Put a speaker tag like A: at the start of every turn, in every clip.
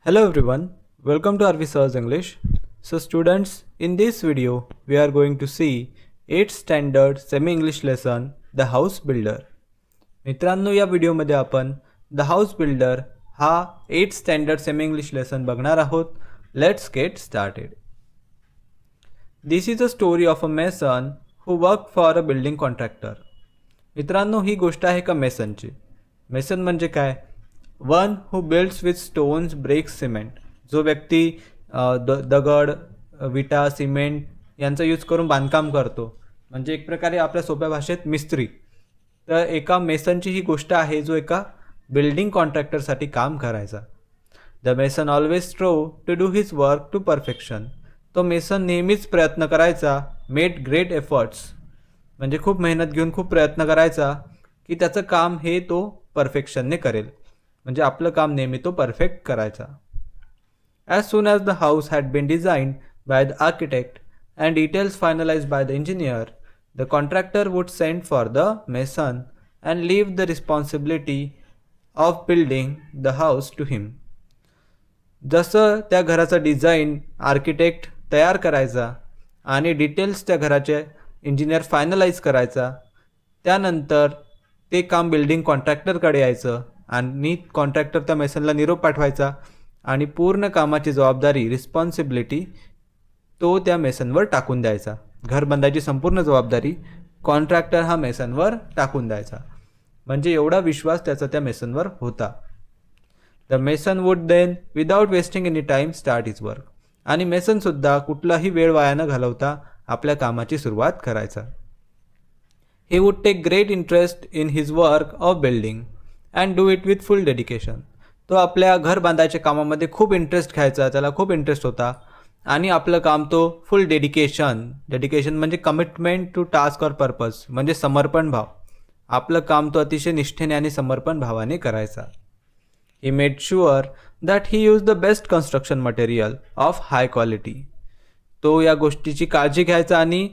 A: Hello everyone, welcome to RV Sirs English. So students, in this video we are going to see 8th standard semi-English lesson The House Builder. मित्रांनो, या व्हिडिओमध्ये आपण The House Builder हा 8th standard semi-English lesson बघणार आहोत. Let's get started. This is a story of a mason who worked for a building contractor. मित्रांनो, ही गोष्ट आहे का मेसनची. मेसन म्हणजे काय? One who builds with stones, bricks, cement. जो व्यक्ती दगड, विटा, सिमेंट यांचा यूज करून बांधकाम करतो, म्हणजे एक प्रकारे आपल्या सोप्या भाषेत मिस्त्री. तर एका मेसनची ही गोष्ट आहे जो एका बिल्डिंग कॉन्ट्रॅक्टरसाठी काम करायचा. The mason always strove to do his work to perfection. तो मेसन नेहमीच प्रयत्न करायचा, मेड ग्रेट एफर्ट्स, म्हणजे खूप मेहनत घेऊन खूप प्रयत्न करायचा की त्याचं काम हे तो परफेक्शनने करेल, म्हणजे आपलं काम नेहमी तो परफेक्ट करायचा. As soon as the house had been designed by the architect and details finalised by the engineer, the contractor would send for the mason and leave the responsibility of building the house to him. जसं त्या घराचं design architect तयार करायचा आणि details त्या घराचे engineer finalise करायचा, त्यानंतर ते काम बिल्डिंग कॉन्ट्रॅक्टरकडे यायचं आणि कॉन्ट्रॅक्टर त्या मेसनला निरोप पाठवायचा आणि पूर्ण कामाची जबाबदारी, रिस्पॉन्सिबिलिटी तो त्या मेसनवर टाकून द्यायचा. घर बांधायची संपूर्ण जबाबदारी कॉन्ट्रॅक्टर हा मेसनवर टाकून द्यायचा, म्हणजे एवढा विश्वास त्याचा त्या मेसनवर होता. The mason would then without wasting any time start his work. आणि मेसनसुद्धा कुठलाही वेळ वाया न घालवता आपल्या कामाची सुरुवात करायचा. He would take great interest in his work of building and do it with full dedication. तो आपल्या घर बांधायच्या कामामध्ये खूप इंटरेस्ट घ्यायचा, त्याला खूप इंटरेस्ट होता आणि आपलं काम तो फुल डेडिकेशन म्हणजे commitment to task or purpose, म्हणजे समर्पण भाव. आपलं काम तो अतिशय निष्ठेने आणि समर्पण भावाने करायचा. He made sure that he use the best construction material of high quality. तो या गोष्टीची काळजी घ्यायचा आणि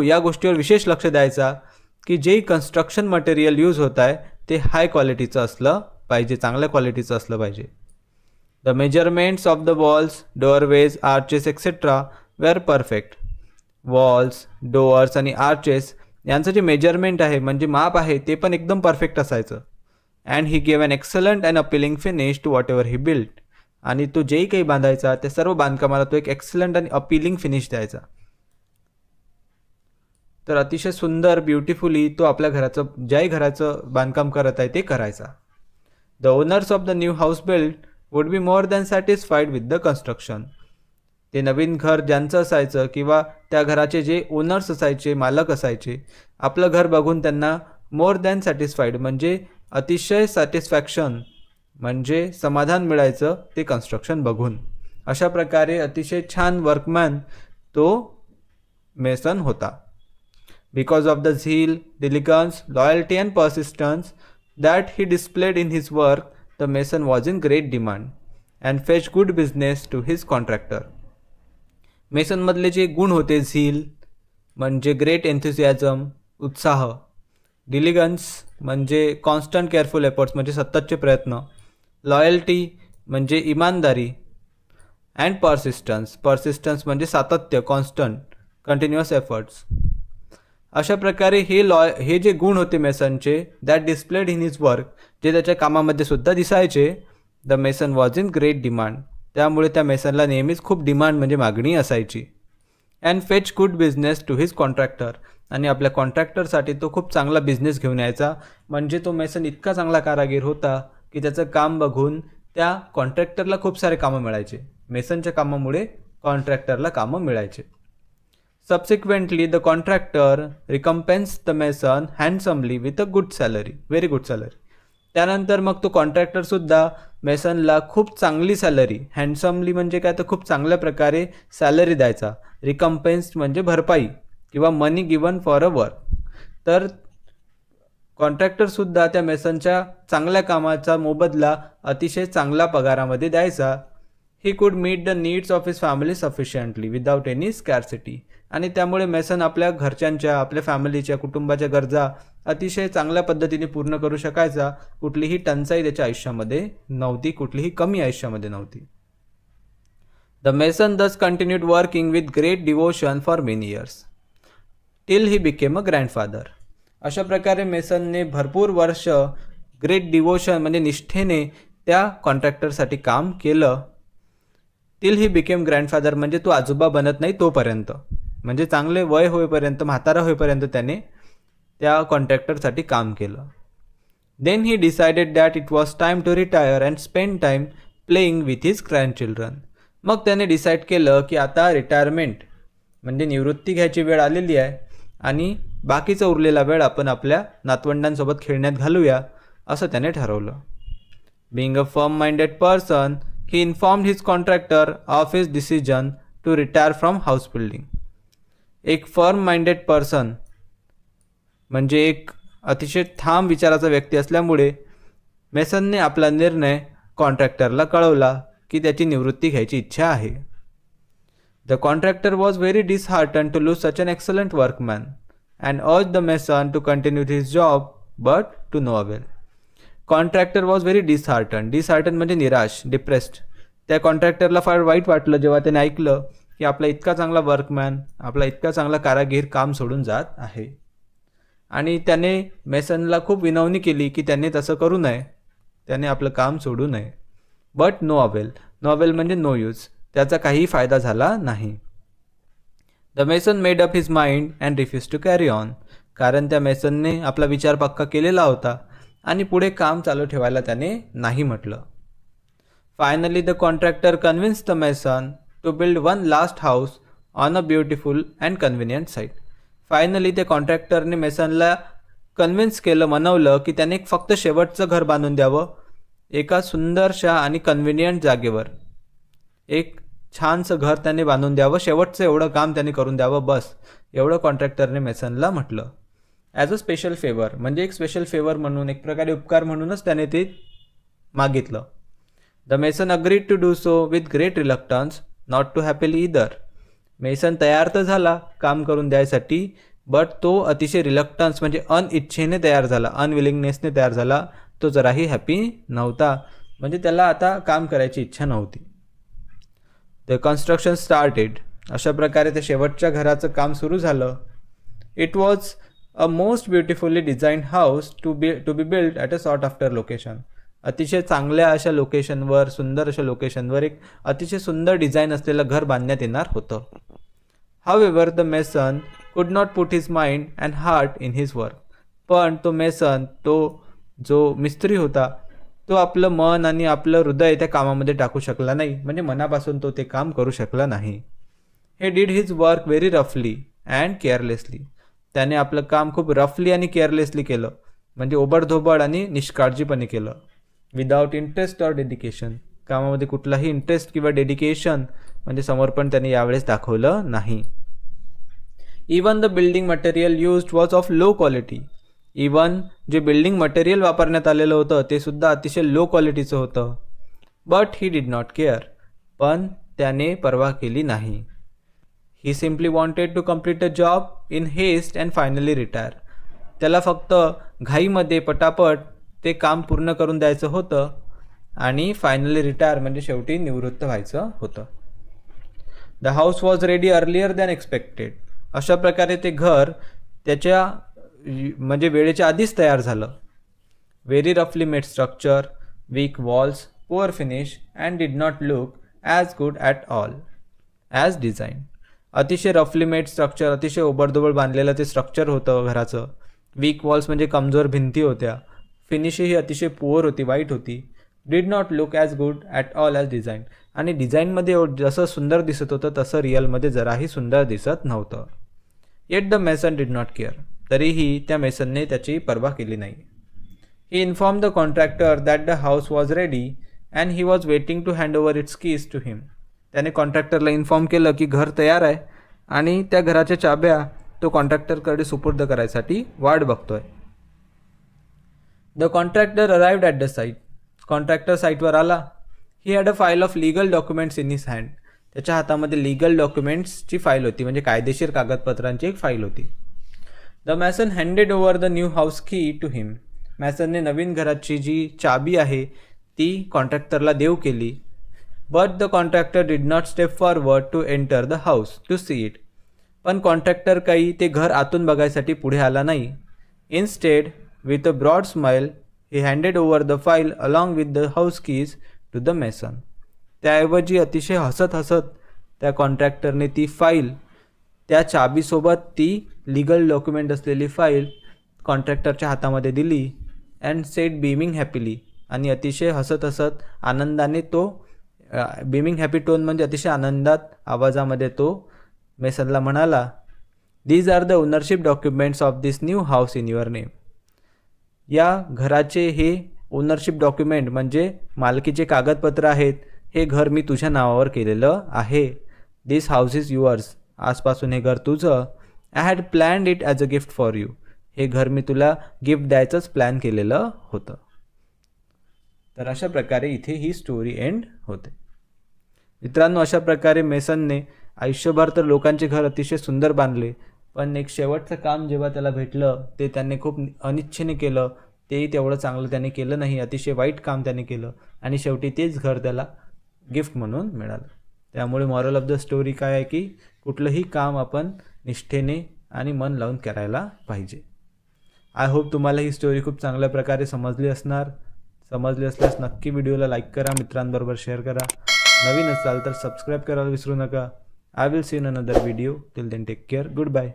A: या गोष्टीवर विशेष लक्ष द्यायचा की जे कन्स्ट्रक्शन मटेरियल यूज होत आहे ते हाय क्वालिटीचं असलं पाहिजे, चांगल्या क्वालिटीचं असलं पाहिजे. The measurements of the walls, doorways, arches etcetera were perfect. Walls, doors आणि आर्चेस यांचं जे मेजरमेंट आहे, म्हणजे माप आहे, ते पण एकदम परफेक्ट असायचं. And he gave an excellent and appealing finish to whatever he build. आणि तो जेही काही बांधायचा त्या सर्व बांधकामाला तो एक एक्सलंट आणि अपिलिंग फिनिश द्यायचा. तर अतिशय सुंदर, ब्युटिफुली तो आपल्या घराचं, ज्याही घराचं बांधकाम करत आहे ते करायचा. The owners of the new house build would be more than satisfied with the construction. ते नवीन घर ज्यांचं असायचं किंवा त्या घराचे जे ओनर्स असायचे, मालक असायचे, आपलं घर बघून त्यांना मोर दॅन सॅटिस्फाईड म्हणजे अतिशय सॅटिस्फॅक्शन म्हणजे समाधान मिळायचं ते कन्स्ट्रक्शन बघून. अशा प्रकारे अतिशय छान वर्कमॅन तो मेसन होता. Because of the zeal, diligence, loyalty and persistence that he displayed in his work, the mason was in great demand and fetched good business to his contractor. Mason मधले जे गुण होते, झील म्हणजे ग्रेट एन्थुसियाझम, उत्साह, डिलिगन्स म्हणजे कॉन्स्टंट केअरफुल एफर्ट्स म्हणजे सततचे प्रयत्न, लॉयल्टी म्हणजे इमानदारी, अँड पर्सिस्टन्स म्हणजे सातत्य, कॉन्स्टंट कंटिन्युअस एफर्ट्स. अशा प्रकारे हे जे गुण होते मेसनचे, that displayed in his work, जे त्याच्या कामामध्ये सुद्धा दिसायचे. The mason was in great demand, त्यामुळे त्या मेसनला नेहमीच खूप डिमांड म्हणजे मागणी असायची. And fetch good business to his contractor, आणि आपल्या कॉन्ट्रॅक्टरसाठी तो खूप चांगला बिझनेस घेऊन यायचा. म्हणजे तो मेसन इतका चांगला कारागीर होता की त्याचं काम बघून त्या कॉन्ट्रॅक्टरला खूप सारे कामं मिळायचे. मेसनच्या कामामुळे कॉन्ट्रॅक्टरला कामं मिळायचे. Subsequently, the contractor recompensed the mason handsomely with a good salary, very good salary. त्यानंतर मग तो कॉन्ट्रॅक्टर सुद्धा मेसनला खूप चांगली सॅलरी, हँडसमली म्हणजे काय तर खूप चांगल्या प्रकारे सॅलरी द्यायचा. रिकम्पेन्स्ड म्हणजे भरपाई किंवा मनी गिवन फॉर अ वर्क. तर कॉन्ट्रॅक्टर सुद्धा त्या मेसनच्या चांगल्या कामाचा मोबदला अतिशय चांगल्या पगारामध्ये द्यायचा. He could meet the needs of his family sufficiently without any scarcity. आणि त्यामुळे मेसन आपल्या घरच्यांच्या, आपल्या फॅमिलीच्या, कुटुंबाच्या गरजा अतिशय चांगल्या पद्धतीने पूर्ण करू शकायचा. कुठलीही टंचाई त्याच्या आयुष्यामध्ये नव्हती, कुठलीही कमी आयुष्यामध्ये नव्हती. The mason thus continued working with great devotion for many years till he became a grandfather. अशा प्रकारे मेसनने भरपूर वर्ष ग्रेट डिवोशन म्हणजे निष्ठेने त्या कॉन्ट्रॅक्टरसाठी काम केलं. टिल ही बिकेम ग्रँडफादर म्हणजे तो आजोबा बनत नाही तोपर्यंत, म्हणजे चांगले वय होईपर्यंत, म्हातारा होईपर्यंत त्याने त्या कॉन्ट्रॅक्टरसाठी काम केलं. Then he decided that it was time to retire and spend time playing with his grandchildren. मग त्याने डिसाईड केलं की आता रिटायरमेंट म्हणजे निवृत्ती घ्यायची वेळ आलेली आहे आणि बाकीचा उरलेला वेळ आपण आपल्या नातवंडांसोबत खेळण्यात घालूया असं त्याने ठरवलं. Being a firm minded person he informed his contractor of his decision to retire from house building. एक फर्म माइंडेड पर्सन म्हणजे एक अतिशय ठाम विचाराचा व्यक्ती असल्यामुळे मेसनने आपला निर्णय कॉन्ट्रॅक्टरला कळवला की त्याची निवृत्ती घ्यायची इच्छा आहे. The contractor was very disheartened to lose such an excellent workman and urged the mason to continue his job but to no avail. Contractor was very dishearten म्हणजे निराश, डिप्रेस्ड. त्या कॉन्ट्रॅक्टरला फार वाईट वाटलं जेव्हा त्याने ऐकलं की आपला इतका चांगला वर्कमॅन, आपला इतका चांगला कारागीर काम सोडून जात आहे. आणि त्याने मेसनला खूप विनवणी केली की त्याने तसं करू नये, त्याने आपलं काम सोडू नये. बट नो अवेल म्हणजे नो यूज, त्याचा काहीही फायदा झाला नाही. The mason made up his mind and refuse to carry on. कारण त्या मेसनने आपला विचार पक्का केलेला होता आणि पुढे काम चालू ठेवायला त्याने नाही म्हटलं. Finally the contractor convinced the mason to build one last house on a beautiful and convenient site. Finally त्या कॉन्ट्रॅक्टरने मेसनला कन्व्हिन्स केलं, मनवलं की त्याने फक्त शेवटचं घर बांधून द्यावं एका सुंदरशा आणि कन्व्हिनियंट जागेवर. एक छानसं घर त्याने बांधून द्यावं, शेवटचं एवढं काम त्याने करून द्यावं, बस एवढं कॉन्ट्रॅक्टरने मेसनला म्हटलं. ॲज अ स्पेशल फेवर म्हणजे एक स्पेशल फेवर म्हणून, एक प्रकारे उपकार म्हणूनच त्याने ते मागितलं. The mason agreed to do so with great reluctance, not too happily either. Mason तयार तर झाला काम करून द्यायसाठी, बट तो अतिशय रिलक्टन्स म्हणजे अनइच्छेने तयार झाला, अनविलिंगनेसने तयार झाला. तो जराही हॅपी नव्हता, म्हणजे त्याला आता काम करायची इच्छा नव्हती. The construction started. अशा प्रकारे त्या शेवटच्या घराचं काम सुरू झालं. It was a most beautifully designed house to be build at a sought after location. अतिशय चांगल्या अशा लोकेशनवर, सुंदर अशा लोकेशनवर एक अतिशय सुंदर डिझाईन असलेलं घर बांधण्यात येणार होतं. हावेवर द मेसन कुड not put his mind and heart in his work. पण तो मेसन, तो जो मिस्त्री होता, तो आपलं मन आणि आपलं हृदय त्या कामामध्ये टाकू शकला नाही, म्हणजे मनापासून तो ते काम करू शकला नाही. हे डीड हिज वर्क व्हेरी रफली अँड केअरलेसली. त्याने आपलं काम खूप रफली आणि केअरलेसली केलं, म्हणजे ओबडधोबड आणि निष्काळजीपणे केलं. Without interest or dedication. कामामध्ये कुठलाही इंटरेस्ट किंवा डेडिकेशन म्हणजे समर्पण त्याने यावेळेस दाखवलं नाही. Even the building material used was of low quality. Even जे बिल्डिंग मटेरियल वापरण्यात आलेलं होतं ते सुद्धा अतिशय लो क्वालिटीचं होतं. But he did not care. पण त्याने पर्वा केली नाही. He simply wanted to complete a job in haste and finally retire. त्याला फक्त घाईमध्ये पटापट ते काम पूर्ण करून द्यायचं होतं आणि फायनली रिटायर म्हणजे शेवटी निवृत्त व्हायचं होतं. The house was ready earlier than expected. अशा प्रकारे ते घर त्याच्या म्हणजे वेळेच्या आधीच तयार झालं. व्हेरी रफली made structure, weak walls, poor finish and did not look as good at all as design. अतिशय रफली मेड स्ट्रक्चर, अतिशय ओबडधोबड बांधलेलं ते स्ट्रक्चर होतं घराचं. वीक वॉल्स म्हणजे कमजोर भिंती होत्या. फिनिशही अतिशय पुअर होती, वाईट होती. Did not look as good at all as design. आणि डिझाईनमध्ये जसं सुंदर दिसत होतं तसं रिअलमध्ये जराही सुंदर दिसत नव्हतं. Yet the mason did not care. तरीही त्या मेसनने त्याची पर्वा केली नाही. He inform the contractor that the house was ready and he was waiting to hand over its keys to him. त्याने कॉन्ट्रॅक्टरला इन्फॉर्म केलं की घर तयार आहे आणि त्या घराच्या चाब्या तो कॉन्ट्रॅक्टरकडे सुपूर्द करायसाठी वाट बघतोय. The contractor arrived at the site. Contractor साईटवर आला. He had a file of legal documents in his hand. त्याच्या हातामध्ये लिगल डॉक्युमेंट्सची फाईल होती, म्हणजे कायदेशीर कागदपत्रांची एक फाईल होती. The mason handed over the new house key to him. मॅसनने नवीन घराची जी चाबी आहे ती कॉन्ट्रॅक्टरला देऊ केली. But the contractor did not step forward to enter the house to see it. पण कॉन्ट्रॅक्टर काही ते घर आतून बघायसाठी पुढे आला नाही. Instead with a broad smile he handed over the file along with the house keys to the mason. त्याऐवजी अतिशय हसत हसत त्या कॉन्ट्रॅक्टरने ती फाईल, त्या चाबीसोबत ती लिगल डॉक्युमेंट असलेली फाईल कॉन्ट्रॅक्टरच्या हातामध्ये दिली. अँड सेड बीमिंग हॅपीली, आणि अतिशय हसत हसत आनंदाने तो, बीमिंग हॅपी टोन म्हणजे अतिशय आनंदात आवाजामध्ये तो मेसनला म्हणाला, these are the ownership documents of this new house in your name. या घराचे हे ओनरशिप डॉक्युमेंट म्हणजे मालकीचे कागदपत्र आहेत. हे घर मी तुझ्या नावावर केलेलं आहे. दिस हाऊस इज युअर्स. आजपासून हे घर तुझं. I had planned it as a gift for you. हे घर मी तुला गिफ्ट द्यायचंच प्लॅन केलेलं होतं. तर अशा प्रकारे इथे ही स्टोरी एंड होते. मित्रांनो, अशा प्रकारे मेसनने आयुष्यभर तर लोकांचे घर अतिशय सुंदर बांधले, पण एक शेवटचं काम जेव्हा त्याला भेटलं ते त्याने खूप अनिच्छेने केलं. तेही तेवढं चांगलं त्याने केलं नाही. अतिशय वाईट काम त्याने केलं आणि शेवटी तेच घर त्याला गिफ्ट म्हणून मिळालं. त्यामुळे मॉरल ऑफ द स्टोरी काय आहे की कुठलंही काम आपण निष्ठेने आणि मन लावून करायला पाहिजे. आय होप तुम्हाला ही स्टोरी खूप चांगल्या प्रकारे समजली असल्यास नक्की व्हिडिओला लाईक करा, मित्रांबरोबर शेअर करा. नवीन असाल तर सबस्क्राईब करायला विसरू नका. I will see in another video. Till then take care. Good bye.